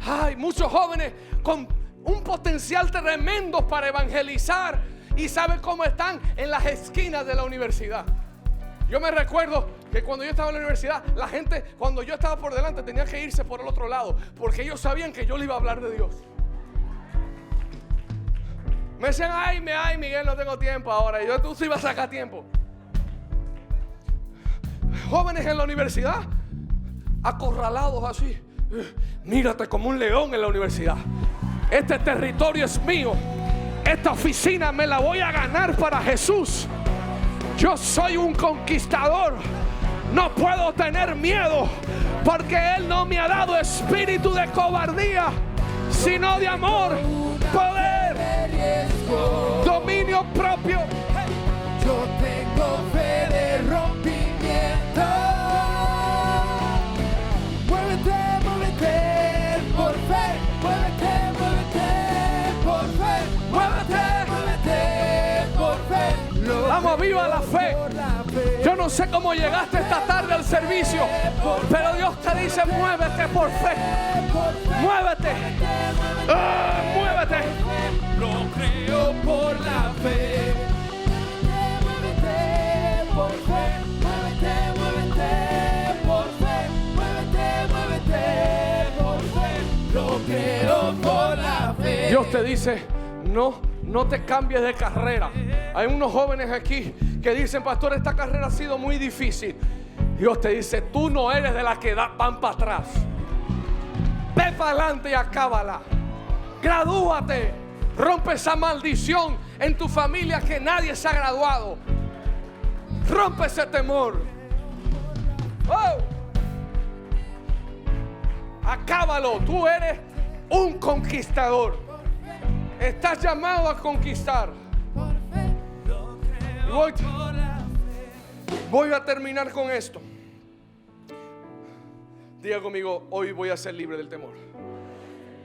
Hay muchos jóvenes con un potencial tremendo para evangelizar, y ¿saben cómo están? En las esquinas de la universidad. Yo me recuerdo que cuando yo estaba en la universidad, la gente, cuando yo estaba por delante, tenía que irse por el otro lado, porque ellos sabían que yo le iba a hablar de Dios. Me decían, ay Miguel, no tengo tiempo ahora. Y yo, tú sí vas a sacar tiempo. Jóvenes en la universidad, acorralados así. Mírate como un león en la universidad. Este territorio es mío. Esta oficina me la voy a ganar para Jesús. Yo soy un conquistador. No puedo tener miedo, porque Él no me ha dado espíritu de cobardía, sino de amor, poder, dominio propio. Yo tengo fe de rompimiento. Muévete por fe. Muévete por fe. Muévete por fe. Vamos, viva la fe. Yo no sé cómo llegaste esta tarde al servicio, pero Dios te dice, muévete por fe. Muévete. Muévete. Lo creo por la fe. Muévete por fe. Muévete por fe. Muévete por fe. Lo creo por la fe. Dios te dice, no te cambies de carrera. Hay unos jóvenes aquí que dicen, pastor, esta carrera ha sido muy difícil. Dios te dice, tú no eres de las que van para atrás. Ve para adelante y acábala. Gradúate. Rompe esa maldición en tu familia que nadie se ha graduado. Rompe ese temor. Acábalo. Tú eres un conquistador. Estás llamado a conquistar. Voy a terminar con esto. Diga conmigo, hoy voy a ser libre del temor.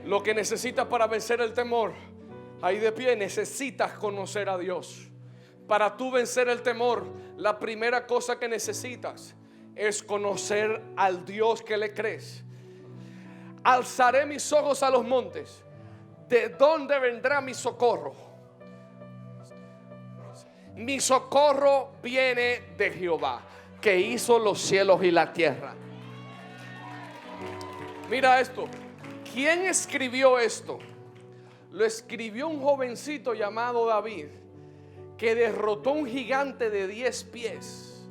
Lo que necesitas para vencer el temor, ahí de pie, necesitas conocer a Dios. Para tú vencer el temor, la primera cosa que necesitas es conocer al Dios que le crees. Alzaré mis ojos a los montes. ¿De dónde vendrá mi socorro? Mi socorro viene de Jehová, que hizo los cielos y la tierra. Mira esto. ¿Quién escribió esto? Lo escribió un jovencito llamado David, que derrotó un gigante de 10 pies.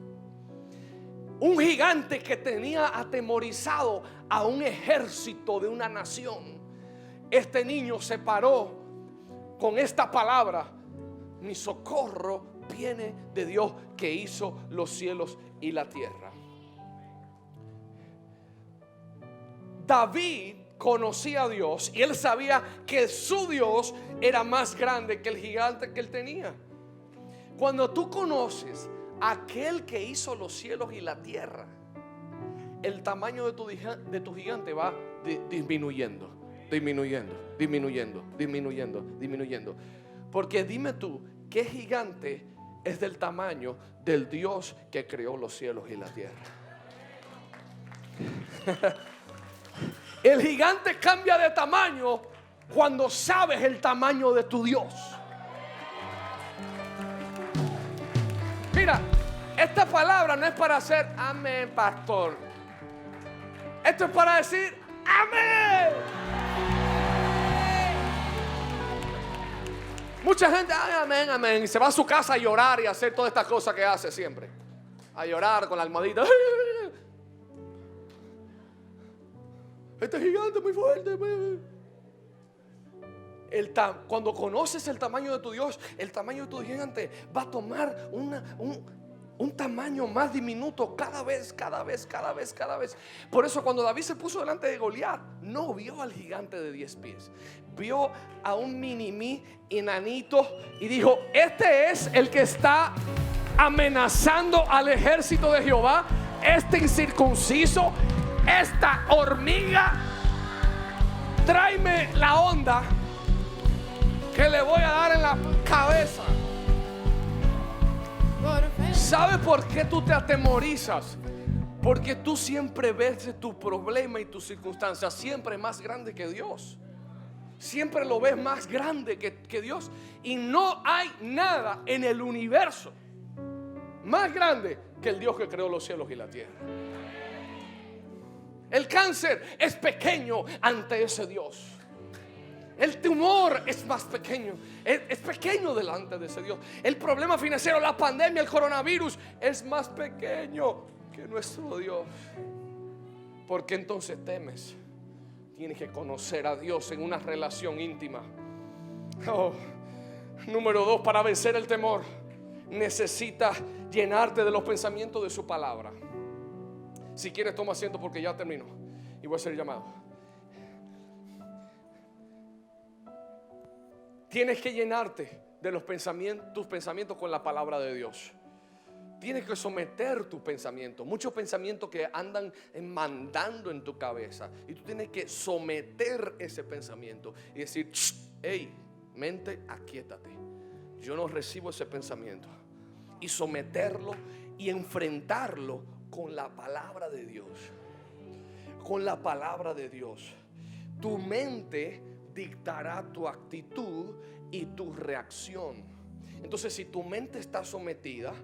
Un gigante que tenía atemorizado a un ejército de una nación. Este niño se paró con esta palabra: mi socorro viene de Dios que hizo los cielos y la tierra. David conocía a Dios y él sabía que su Dios era más grande que el gigante que él tenía. Cuando tú conoces a aquel que hizo los cielos y la tierra, el tamaño de tu gigante va disminuyendo. Porque dime tú, ¿qué gigante es del tamaño del Dios que creó los cielos y la tierra? El gigante cambia de tamaño cuando sabes el tamaño de tu Dios. Mira, esta palabra no es para hacer amén, pastor. Esto es para decir amén. Mucha gente, ay, amén, amén, y se va a su casa a llorar y a hacer todas estas cosas que hace siempre. A llorar con la almohadita. Este gigante es muy fuerte. Cuando conoces el tamaño de tu Dios, el tamaño de tu gigante va a tomar un tamaño más diminuto cada vez. Por eso cuando David se puso delante de Goliat, no vio al gigante de 10 pies. Vio a un mini enanito y dijo: este es el que está amenazando al ejército de Jehová. Este incircunciso, esta hormiga, tráeme la onda que le voy a dar en la cabeza. ¿Sabes por qué tú te atemorizas? Porque tú siempre ves tu problema y tus circunstancias siempre más grande que Dios. Siempre lo ves más grande que Dios. Y no hay nada en el universo más grande que el Dios que creó los cielos y la tierra. El cáncer es pequeño ante ese Dios. El tumor es más pequeño, es pequeño delante de ese Dios. El problema financiero, la pandemia, el coronavirus es más pequeño que nuestro Dios. ¿Por qué entonces temes? Tienes que conocer a Dios en una relación íntima. Número 2, para vencer el temor, necesitas llenarte de los pensamientos de su palabra. Si quieres, toma asiento porque ya termino y voy a ser llamado. Tienes que llenarte de tus pensamientos con la palabra de Dios. Tienes que someter tus pensamientos. Muchos pensamientos que andan mandando en tu cabeza. Y tú tienes que someter ese pensamiento y decir: hey, mente, aquíétate. Yo no recibo ese pensamiento. Y someterlo y enfrentarlo con la palabra de Dios. Con la palabra de Dios. Tu mente dictará tu actitud y tu reacción. Entonces, si tu mente está sometida,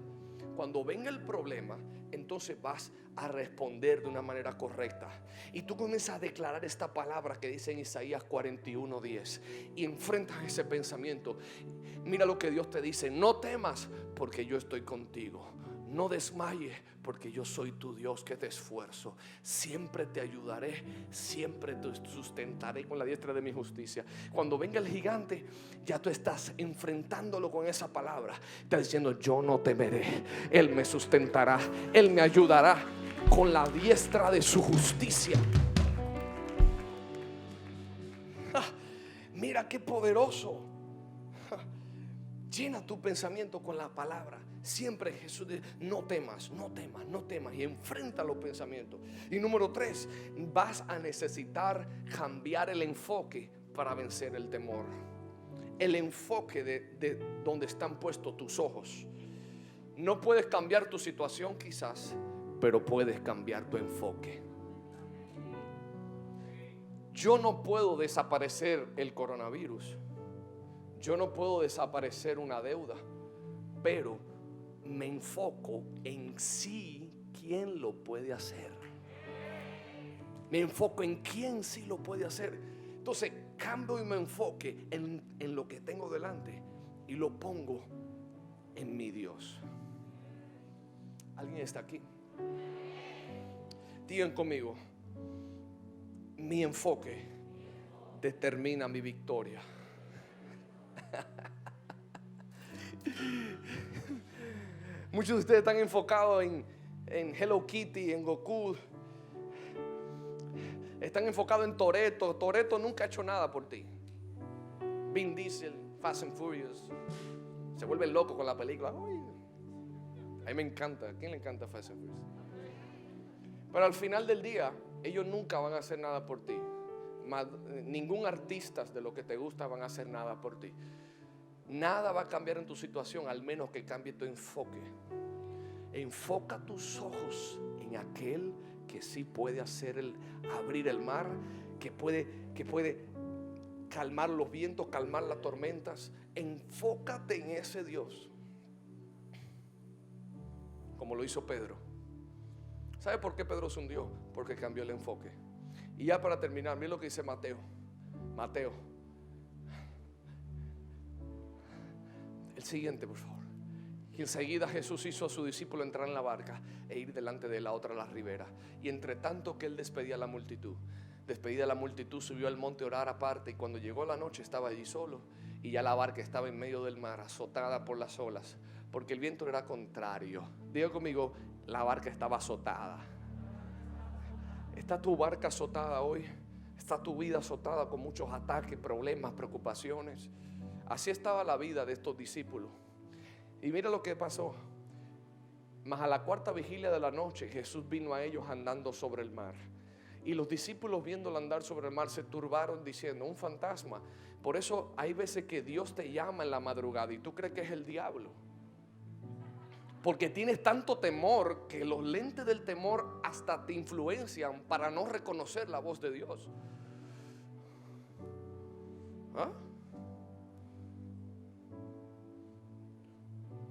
cuando venga el problema, entonces vas a responder de una manera correcta. Y tú comienzas a declarar esta palabra que dice en Isaías 41:10 y enfrentas ese pensamiento. Mira lo que Dios te dice: no temas porque yo estoy contigo. No desmayes porque yo soy tu Dios que te esfuerzo. Siempre te ayudaré, siempre te sustentaré con la diestra de mi justicia. Cuando venga el gigante, ya tú estás enfrentándolo con esa palabra. Estás diciendo: yo no temeré. Él me sustentará, Él me ayudará con la diestra de su justicia. Mira qué poderoso. Llena tu pensamiento con la palabra. Siempre Jesús dice: no temas, no temas, no temas. Y enfrenta los pensamientos. Y número 3, vas a necesitar cambiar el enfoque para vencer el temor. El enfoque de donde están puestos tus ojos. No puedes cambiar tu situación quizás, pero puedes cambiar tu enfoque. Yo no puedo desaparecer el coronavirus. Yo no puedo desaparecer una deuda, pero me enfoco en sí, quién lo puede hacer. Me enfoco en quién sí lo puede hacer. Entonces cambio y me enfoque en lo que tengo delante y lo pongo en mi Dios. ¿Alguien está aquí? Digan conmigo: mi enfoque determina mi victoria. Muchos de ustedes están enfocados en Hello Kitty, en Goku. Están enfocados en Toretto. Toretto nunca ha hecho nada por ti. Vin Diesel, Fast and Furious, se vuelve loco con la película. Uy, a mí me encanta. ¿A quién le encanta Fast and Furious? Pero al final del día, ellos nunca van a hacer nada por ti. Ningún artista de lo que te gusta van a hacer nada por ti. Nada va a cambiar en tu situación al menos que cambie tu enfoque. Enfoca tus ojos en aquel que sí puede abrir el mar, que puede calmar los vientos, calmar las tormentas. Enfócate en ese Dios, como lo hizo Pedro. ¿Sabe por qué Pedro se hundió? Porque cambió el enfoque. Y ya para terminar, miren lo que dice Mateo. El siguiente, por favor. Y enseguida Jesús hizo a su discípulo entrar en la barca e ir delante de la otra a la ribera. Y entre tanto que él despedida a la multitud, subió al monte a orar aparte. Y cuando llegó la noche estaba allí solo. Y ya la barca estaba en medio del mar, azotada por las olas, porque el viento era contrario. Diga conmigo: la barca estaba azotada. ¿Está tu barca azotada hoy? ¿Está tu vida azotada con muchos ataques, problemas, preocupaciones? Así estaba la vida de estos discípulos. Y mira lo que pasó. Mas a la cuarta vigilia de la noche Jesús vino a ellos andando sobre el mar. Y los discípulos, viéndolo andar sobre el mar, se turbaron diciendo: un fantasma. Por eso hay veces que Dios te llama en la madrugada y tú crees que es el diablo, porque tienes tanto temor que los lentes del temor hasta te influencian para no reconocer la voz de Dios. ¿Ah?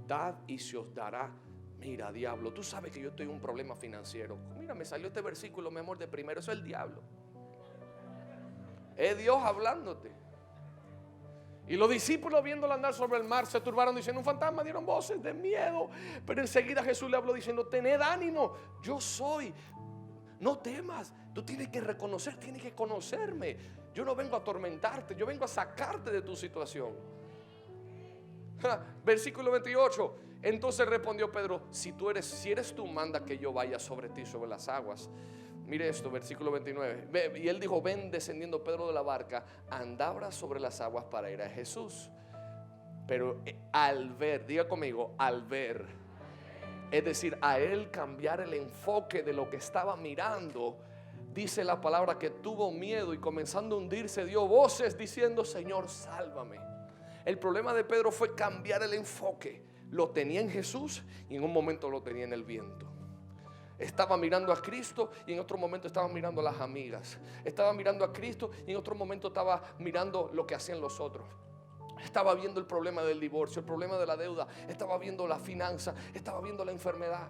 Dad y se os dará. Mira, diablo, tú sabes que yo estoy en un problema financiero. Mira, me salió este versículo, mi amor, de primero. Eso es el diablo. Es Dios hablándote. Y los discípulos, viéndolo andar sobre el mar, se turbaron diciendo: un fantasma. Dieron voces de miedo. Pero enseguida Jesús le habló diciendo: tened ánimo, yo soy. No temas. Tú tienes que reconocer, tienes que conocerme. Yo no vengo a atormentarte, yo vengo a sacarte de tu situación. Versículo 28. Entonces respondió Pedro: si eres tú, manda que yo vaya sobre ti, sobre las aguas. Mire esto, versículo 29. Y él dijo: ven. Descendiendo Pedro de la barca, andaba sobre las aguas para ir a Jesús. Pero al ver, diga conmigo, al ver, es decir, a él cambiar el enfoque de lo que estaba mirando, dice la palabra que tuvo miedo y comenzando a hundirse dio voces diciendo: Señor, sálvame. El problema de Pedro fue cambiar el enfoque. Lo tenía en Jesús y en un momento lo tenía en el viento. Estaba mirando a Cristo y en otro momento estaba mirando a las amigas. Estaba mirando a Cristo y en otro momento estaba mirando lo que hacían los otros. Estaba viendo el problema del divorcio, el problema de la deuda. Estaba viendo la finanza, estaba viendo la enfermedad.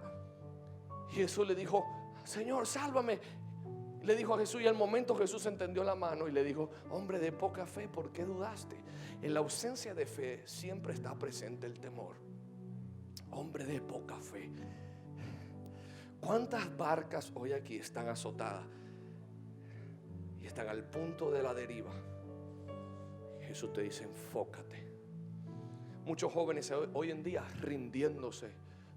Y Jesús le dijo: Señor, sálvame. Le dijo a Jesús, y al momento Jesús entendió la mano y le dijo: hombre de poca fe, ¿por qué dudaste? En la ausencia de fe siempre está presente el temor. Hombre de poca fe. ¿Cuántas barcas hoy aquí están azotadas y están al punto de la deriva? Jesús te dice: enfócate. Muchos jóvenes hoy en día rindiéndose,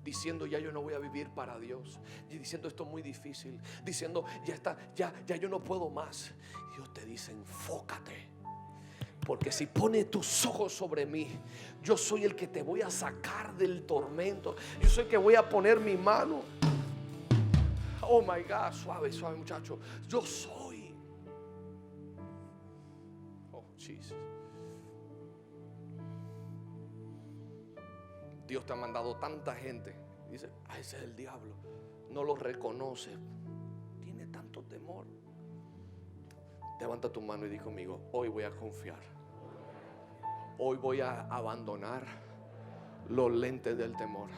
diciendo: ya yo no voy a vivir para Dios, y diciendo: esto es muy difícil, diciendo: ya está, ya yo no puedo más. Y Dios te dice: enfócate, porque si pones tus ojos sobre mí, yo soy el que te voy a sacar del tormento. Yo soy el que voy a poner mi mano. Oh my God, suave, suave, muchacho. Yo soy. Oh, Jesus. Dios te ha mandado tanta gente. Dice: ese es el diablo. no lo reconoce, tiene tanto temor. Levanta tu mano y di conmigo: hoy voy a confiar. Hoy voy a abandonar los lentes del temor.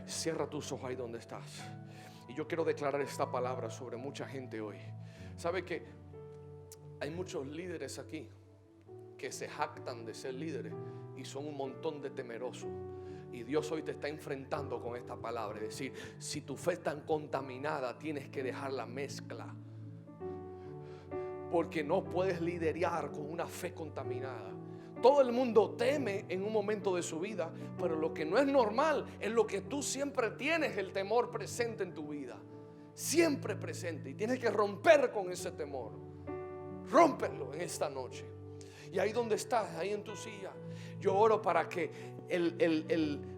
Cierra tus ojos ahí donde estás. Y yo quiero declarar esta palabra sobre mucha gente hoy. ¿Sabe que hay muchos líderes aquí que se jactan de ser líderes y son un montón de temerosos? Y Dios hoy te está enfrentando con esta palabra. Es decir, si tu fe es tan contaminada, tienes que dejar la mezcla. Porque no puedes liderar con una fe contaminada. Todo el mundo teme en un momento de su vida, pero lo que no es normal es lo que tú siempre tienes, el temor presente en tu vida. Siempre presente. Y tienes que romper con ese temor. Rómpelo en esta noche. Y ahí donde estás, ahí en tu silla, yo oro para que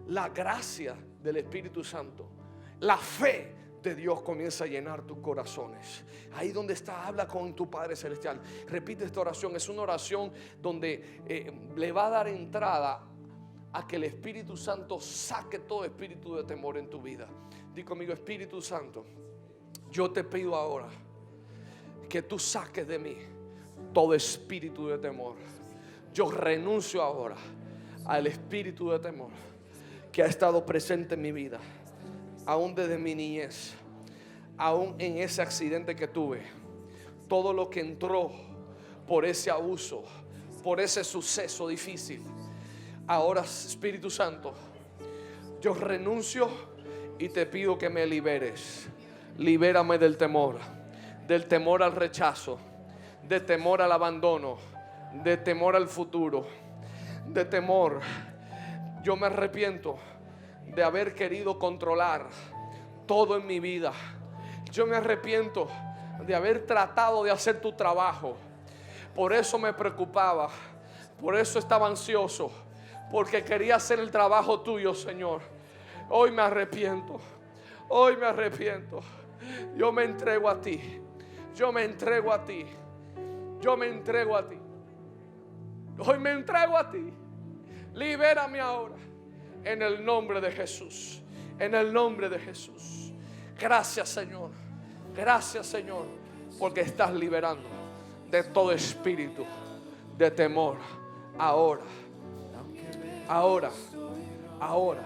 la gracia del Espíritu Santo, la fe de Dios comienza a llenar tus corazones. Ahí donde está, habla con tu Padre Celestial. Repite esta oración. Es una oración donde le va a dar entrada a que el Espíritu Santo saque todo espíritu de temor en tu vida. Di conmigo: Espíritu Santo, yo te pido ahora que tú saques de mí todo espíritu de temor. Yo renuncio ahora al espíritu de temor que ha estado presente en mi vida, aún desde mi niñez, aún en ese accidente que tuve. Todo lo que entró por ese abuso, por ese suceso difícil. Ahora, Espíritu Santo, yo renuncio y te pido que me liberes. Libérame del temor al rechazo, de temor al abandono, de temor al futuro, de temor. Yo me arrepiento de haber querido controlar todo en mi vida. Yo me arrepiento de haber tratado de hacer tu trabajo. Por eso me preocupaba, por eso estaba ansioso, porque quería hacer el trabajo tuyo, Señor. Hoy me arrepiento, hoy me arrepiento. Yo me entrego a ti, yo me entrego a ti, yo me entrego a ti. Hoy me entrego a ti. Libérame ahora, en el nombre de Jesús, en el nombre de Jesús. Gracias, Señor, gracias, Señor, porque estás liberando de todo espíritu de temor. Ahora, ahora, ahora,